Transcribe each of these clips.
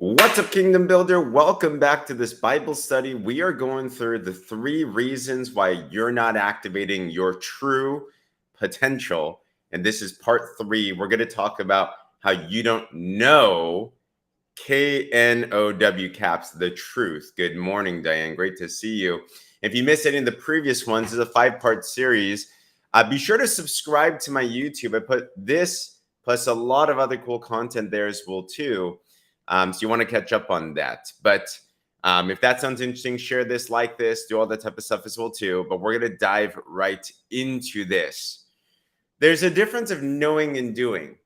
What's up, Kingdom Builder? Welcome back to this Bible study. We are going through the 3 reasons why you're not activating your true potential. And this is part 3. We're going to talk about how you don't know KNOW caps, the truth. Good morning, Diane. Great to see you. If you missed any of the previous ones, this is a 5-part series. Be sure to subscribe to my YouTube. I put this plus a lot of other cool content there as well, too. So you want to catch up on that. But if that sounds interesting, share this, like this, do all that type of stuff as well too. But we're going to dive right into this. There's a difference of knowing and doing.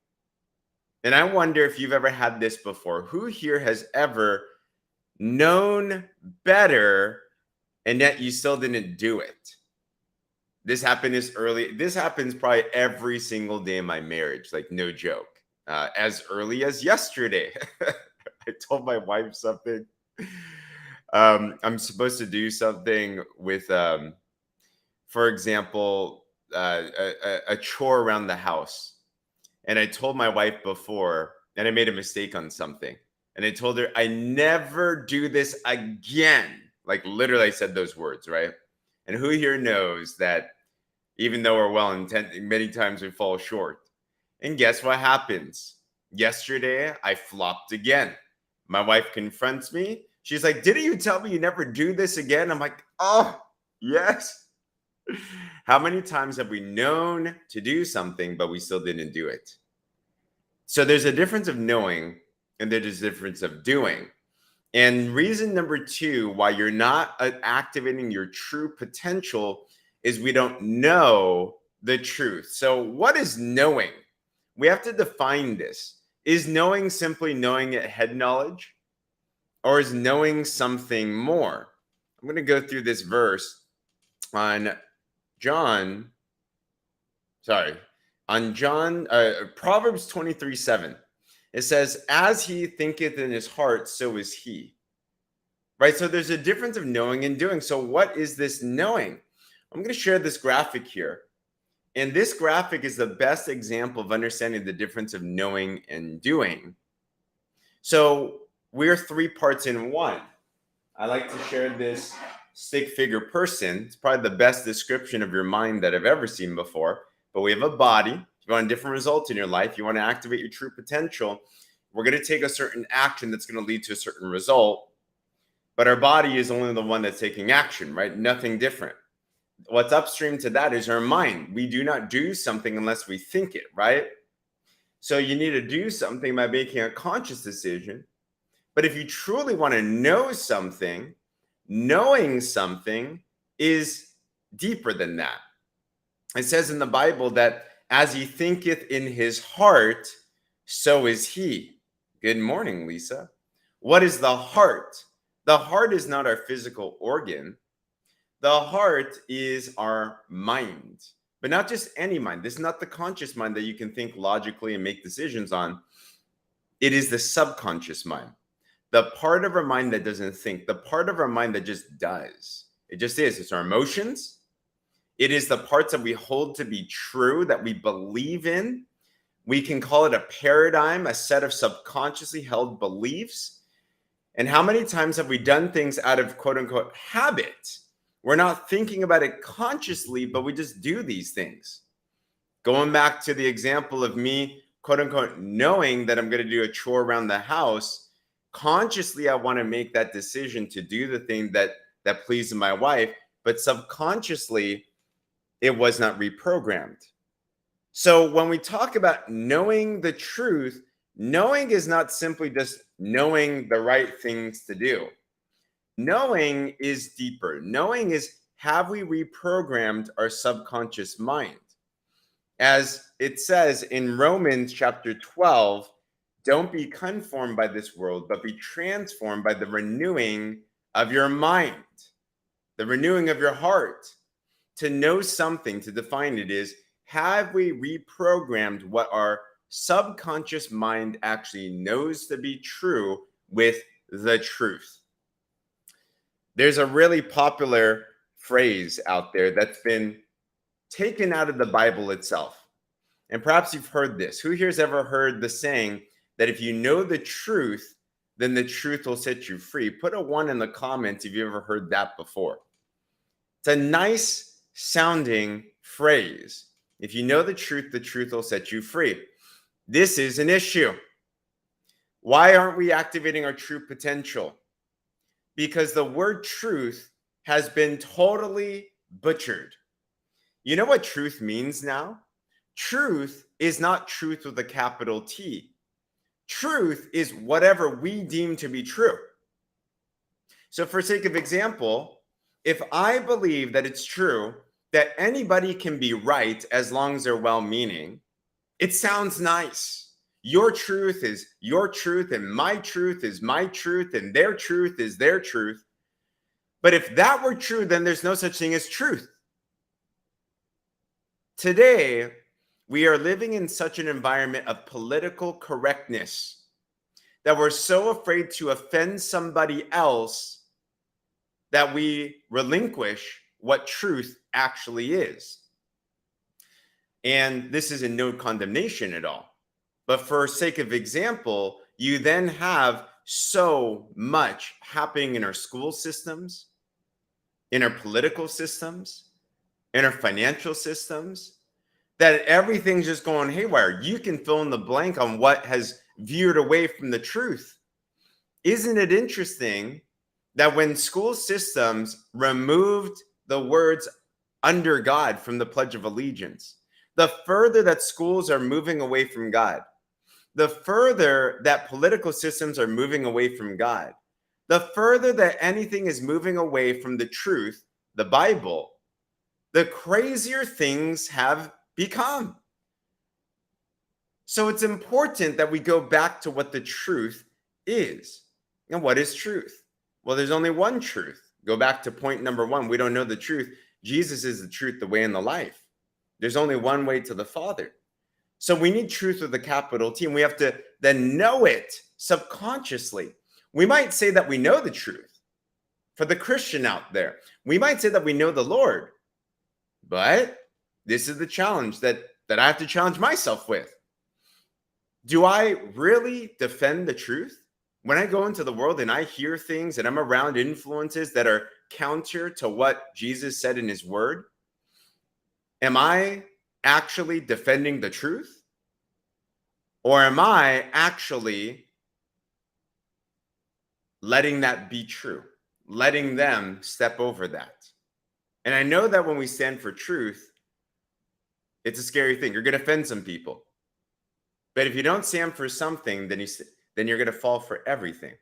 And I wonder if you've ever had this before. Who here has ever known better and yet you still didn't do it? This happened this happens probably every single day in my marriage, like no joke. As early as yesterday. I told my wife something. I'm supposed to do something with, for example, a chore around the house. And I told my wife before, and I made a mistake on something. And I told her, I never do this again. Like literally I said those words, right? And who here knows that even though we're well intended, many times we fall short. And guess what happens? Yesterday, I flopped again. My wife confronts me. She's like, didn't you tell me you never do this again? I'm like, oh, yes. How many times have we known to do something, but we still didn't do it? So there's a difference of knowing and there's a difference of doing. And reason number 2 why you're not activating your true potential is we don't know the truth. So what is knowing? We have to define this. Is knowing simply knowing it head knowledge? Or is knowing something more? I'm going to go through this verse on Proverbs 23:7. It says, as he thinketh in his heart, so is he. Right? So there's a difference of knowing and doing. So what is this knowing? I'm going to share this graphic here. And this graphic is the best example of understanding the difference of knowing and doing. So we're 3 parts in one. I like to share this stick figure person. It's probably the best description of your mind that I've ever seen before. But we have a body. If you want a different result in your life, you want to activate your true potential, we're going to take a certain action that's going to lead to a certain result. But our body is only the one that's taking action, right? Nothing different. What's upstream to that is our mind. We do not do something unless we think it, right? So you need to do something by making a conscious decision. But if you truly want to know something, knowing something is deeper than that. It says in the Bible that as he thinketh in his heart, so is he. Good morning, Lisa. What is the heart? The heart is not our physical organ. The heart is our mind, but not just any mind. This is not the conscious mind that you can think logically and make decisions on. It is the subconscious mind, the part of our mind that doesn't think, the part of our mind that just does. It just is. It's our emotions. It is the parts that we hold to be true, that we believe in. We can call it a paradigm, a set of subconsciously held beliefs. And how many times have we done things out of quote unquote habit? We're not thinking about it consciously, but we just do these things. Going back to the example of me, quote unquote, knowing that I'm going to do a chore around the house, consciously, I want to make that decision to do the thing that pleases my wife, but subconsciously, it was not reprogrammed. So when we talk about knowing the truth, knowing is not simply just knowing the right things to do. Knowing is deeper. Knowing is, have we reprogrammed our subconscious mind? As it says in Romans chapter 12, don't be conformed by this world, but be transformed by the renewing of your mind, the renewing of your heart. To know something, to define it, is, have we reprogrammed what our subconscious mind actually knows to be true with the truth? There's a really popular phrase out there that's been taken out of the Bible itself. And perhaps you've heard this. Who here's ever heard the saying that if you know the truth, then the truth will set you free. Put a 1 in the comments if you ever heard that before. It's a nice sounding phrase. If you know the truth will set you free. This is an issue. Why aren't we activating our true potential? Because the word truth has been totally butchered. You know what truth means now? Truth is not truth with a capital T. Truth is whatever we deem to be true. So for sake of example, if I believe that it's true that anybody can be right as long as they're well-meaning, it sounds nice. Your truth is your truth, and my truth is my truth, and their truth is their truth. But if that were true, then there's no such thing as truth. Today, we are living in such an environment of political correctness that we're so afraid to offend somebody else that we relinquish what truth actually is. And this is in no condemnation at all. But for sake of example, you then have so much happening in our school systems, in our political systems, in our financial systems, that everything's just going haywire. You can fill in the blank on what has veered away from the truth. Isn't it interesting that when school systems removed the words under God from the Pledge of Allegiance, the further that schools are moving away from God, the further that political systems are moving away from God, the further that anything is moving away from the truth, the Bible, the crazier things have become. So it's important that we go back to what the truth is. And what is truth? Well, there's only one truth. Go back to point number 1. We don't know the truth. Jesus is the truth, the way, and the life. There's only one way to the Father. So we need truth with a capital T, and we have to then know it subconsciously. We might say that we know the truth. For the Christian out there, we might say that we know the Lord. But this is the challenge that I have to challenge myself with. Do I really defend the truth? When I go into the world and I hear things and I'm around influences that are counter to what Jesus said in his word, am I actually defending the truth? Or am I actually letting that be true? Letting them step over that? And I know that when we stand for truth, it's a scary thing. You're going to offend some people. But if you don't stand for something, then you're going to fall for everything.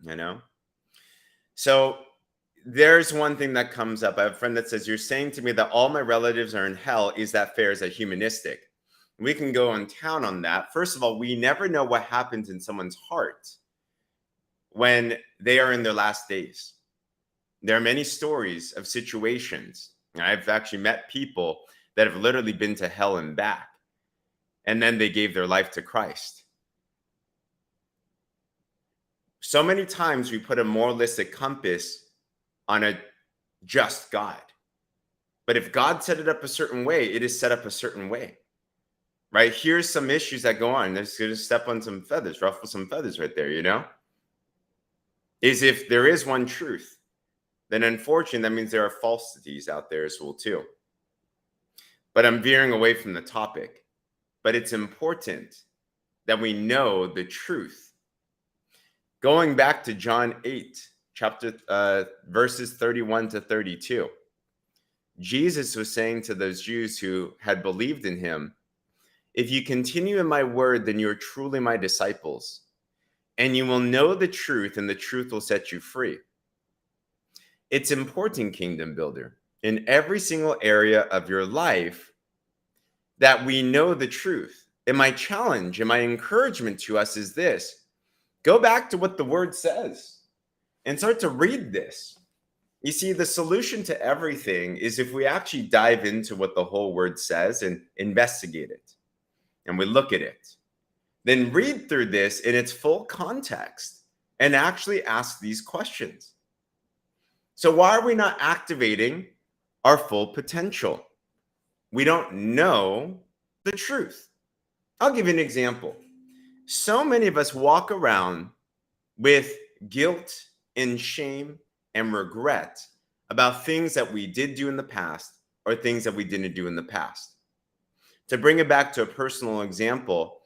You know? So there's one thing that comes up. I have a friend that says, you're saying to me that all my relatives are in hell. Is that fair? Is that humanistic? We can go on town on that. First of all, we never know what happens in someone's heart when they are in their last days. There are many stories of situations. I've actually met people that have literally been to hell and back, and then they gave their life to Christ. So many times we put a moralistic compass on a just God. But if God set it up a certain way, it is set up a certain way. Right? Here's some issues that go on. There's going to step on some feathers, ruffle some feathers right there, you know? Is if there is one truth, then unfortunately, that means there are falsities out there as well, too. But I'm veering away from the topic. But it's important that we know the truth. Going back to John 8, verses 31 to 32, Jesus was saying to those Jews who had believed in him, if you continue in my word, then you are truly my disciples, and you will know the truth, and the truth will set you free. It's important, Kingdom Builder, in every single area of your life that we know the truth. And my challenge and my encouragement to us is this: go back to what the word says and start to read this. You see, the solution to everything is if we actually dive into what the whole word says and investigate it, and we look at it, then read through this in its full context and actually ask these questions. So why are we not activating our full potential? We don't know the truth. I'll give you an example. So many of us walk around with guilt and shame and regret about things that we did do in the past or things that we didn't do in the past. To bring it back to a personal example,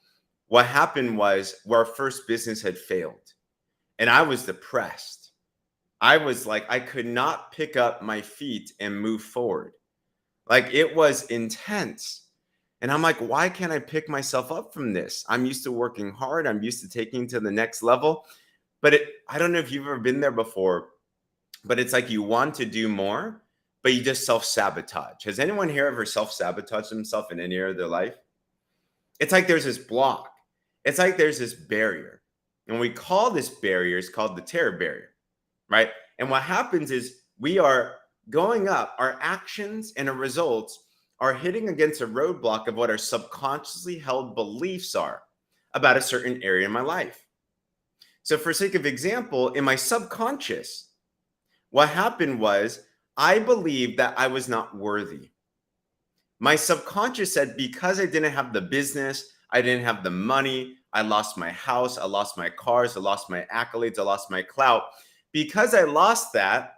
what happened was our first business had failed and I was depressed. I was like, I could not pick up my feet and move forward. Like it was intense. And I'm like, why can't I pick myself up from this? I'm used to working hard. I'm used to taking to the next level. But I don't know if you've ever been there before, but it's like you want to do more, but you just self-sabotage. Has anyone here ever self-sabotaged themselves in any area of their life? It's like there's this block. It's like there's this barrier. And we call this barrier, it's called the terror barrier, right? And what happens is we are going up, our actions and our results are hitting against a roadblock of what our subconsciously held beliefs are about a certain area in my life. So for sake of example, in my subconscious, what happened was I believed that I was not worthy. My subconscious said because I didn't have the business, I didn't have the money, I lost my house, I lost my cars, I lost my accolades, I lost my clout. Because I lost that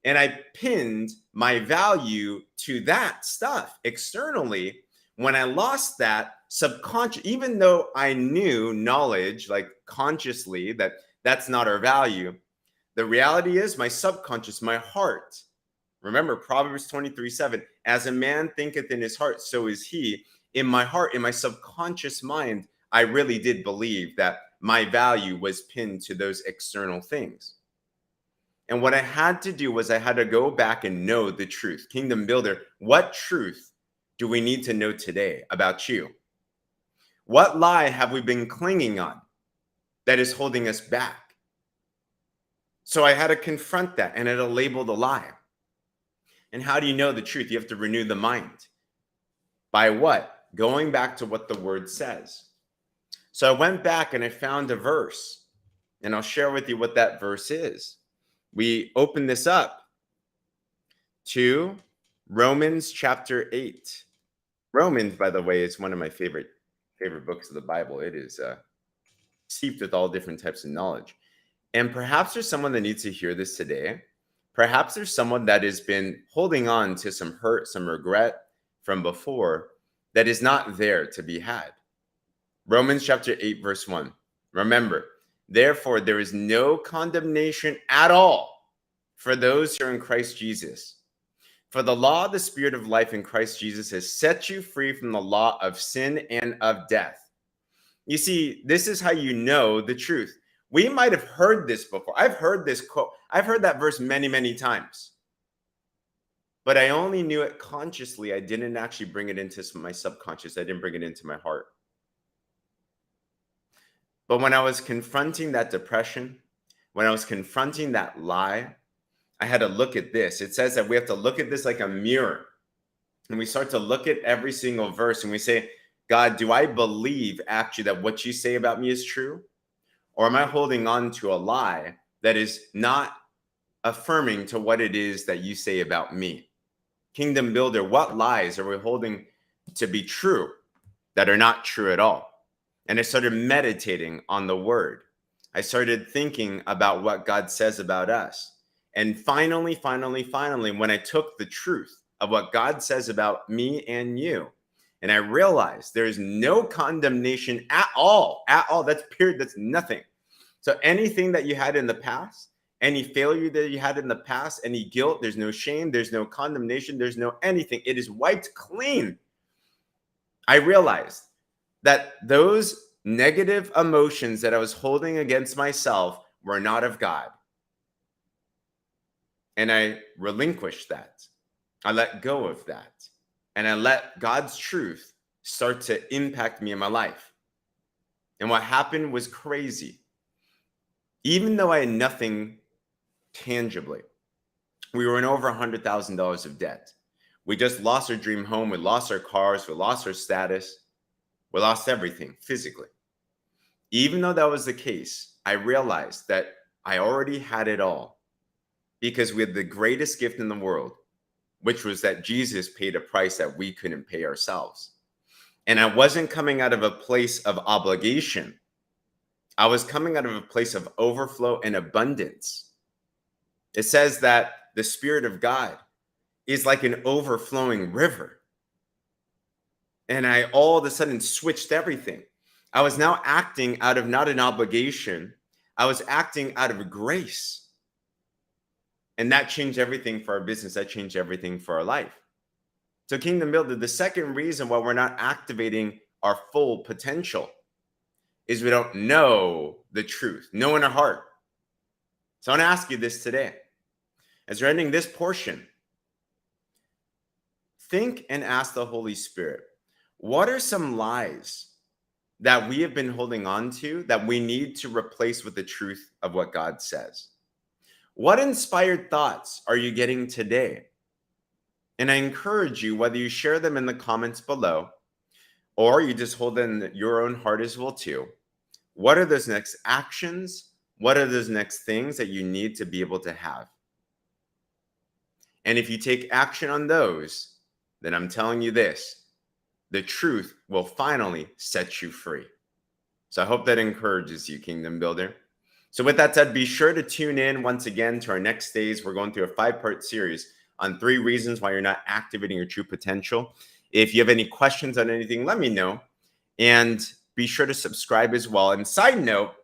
and I pinned my value to that stuff externally, when I lost that subconscious, even though I knew knowledge, like consciously, that that's not our value, the reality is my subconscious, my heart. Remember Proverbs 23:7, as a man thinketh in his heart, so is he. In my heart, in my subconscious mind, I really did believe that my value was pinned to those external things. And what I had to do was I had to go back and know the truth. Kingdom builder, what truth do we need to know today about you? What lie have we been clinging on that is holding us back? So I had to confront that and I had to label the lie. And how do you know the truth? You have to renew the mind. By what? Going back to what the word says. So I went back and I found a verse, and I'll share with you what that verse is. We open this up to Romans chapter 8. Romans, by the way, is one of my favorite books of the Bible. It is steeped with all different types of knowledge. And perhaps there's someone that needs to hear this today. Perhaps there's someone that has been holding on to some hurt, some regret from before that is not there to be had. Romans chapter 8, verse 1. Remember, therefore, there is no condemnation at all for those who are in Christ Jesus. For the law of the Spirit of life in Christ Jesus has set you free from the law of sin and of death. You see, this is how you know the truth. We might have heard this before. I've heard this quote. I've heard that verse many, many times. But I only knew it consciously. I didn't actually bring it into my subconscious. I didn't bring it into my heart. But when I was confronting that depression, when I was confronting that lie, I had to look at this. It says that we have to look at this like a mirror. And we start to look at every single verse and we say, God, do I believe actually that what you say about me is true? Or am I holding on to a lie that is not affirming to what it is that you say about me? Kingdom builder, what lies are we holding to be true that are not true at all? And I started meditating on the word. I started thinking about what God says about us. And finally, when I took the truth of what God says about me and you, and I realized there is no condemnation at all. That's period. That's nothing. So anything that you had in the past, any failure that you had in the past, any guilt, there's no shame, there's no condemnation, there's no anything. It is wiped clean. I realized that those negative emotions that I was holding against myself were not of God. And I relinquished that. I let go of that. And I let God's truth start to impact me in my life. And what happened was crazy. Even though I had nothing tangibly, we were in over $100,000 of debt. We just lost our dream home. We lost our cars. We lost our status. We lost everything physically. Even though that was the case, I realized that I already had it all because we had the greatest gift in the world, which was that Jesus paid a price that we couldn't pay ourselves. And I wasn't coming out of a place of obligation. I was coming out of a place of overflow and abundance. It says that the Spirit of God is like an overflowing river. And I all of a sudden switched everything. I was now acting out of not an obligation, I was acting out of grace. And that changed everything for our business. That changed everything for our life. So, Kingdom Builder, the second reason why we're not activating our full potential is we don't know the truth, know in our heart. So, I want to ask you this today. As we're ending this portion, think and ask the Holy Spirit, what are some lies that we have been holding on to that we need to replace with the truth of what God says? What inspired thoughts are you getting today? And I encourage you, whether you share them in the comments below or you just hold them in your own heart as well too. What are those next actions? What are those next things that you need to be able to have? And if you take action on those, then I'm telling you this, the truth will finally set you free. So I hope that encourages you, Kingdom Builder. So with that said, be sure to tune in once again to our next days. We're going through a 5-part series on 3 reasons why you're not activating your true potential. If you have any questions on anything, let me know. And be sure to subscribe as well. And side note,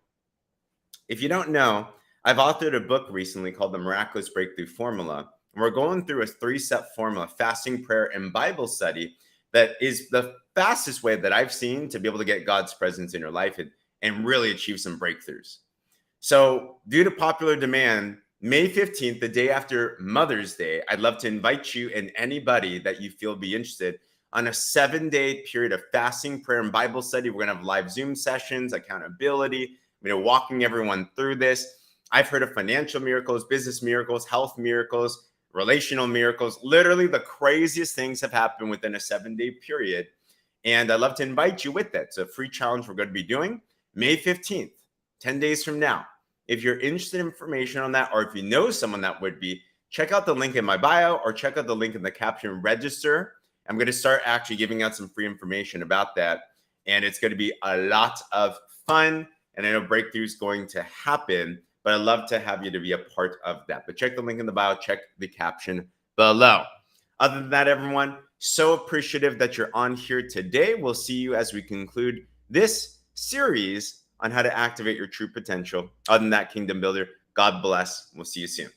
if you don't know, I've authored a book recently called The Miraculous Breakthrough Formula. And we're going through a 3-step formula, fasting, prayer, and Bible study, that is the fastest way that I've seen to be able to get God's presence in your life and really achieve some breakthroughs. So due to popular demand, May 15th, the day after Mother's Day, I'd love to invite you and anybody that you feel be interested on a 7-day period of fasting, prayer, and Bible study. We're going to have live Zoom sessions, accountability, walking everyone through this. I've heard of financial miracles, business miracles, health miracles, relational miracles. Literally the craziest things have happened within a 7-day period. And I'd love to invite you with that. It's a free challenge we're going to be doing May 15th, 10 days from now. If you're interested in information on that, or if you know someone that would be, check out the link in my bio or check out the link in the caption, register. I'm going to start actually giving out some free information about that. And it's going to be a lot of fun. And I know breakthroughs going to happen, but I'd love to have you to be a part of that. But check the link in the bio, check the caption below. Other than that, everyone, so appreciative that you're on here today. We'll see you as we conclude this series on how to activate your true potential. Other than that, Kingdom Builder, God bless. We'll see you soon.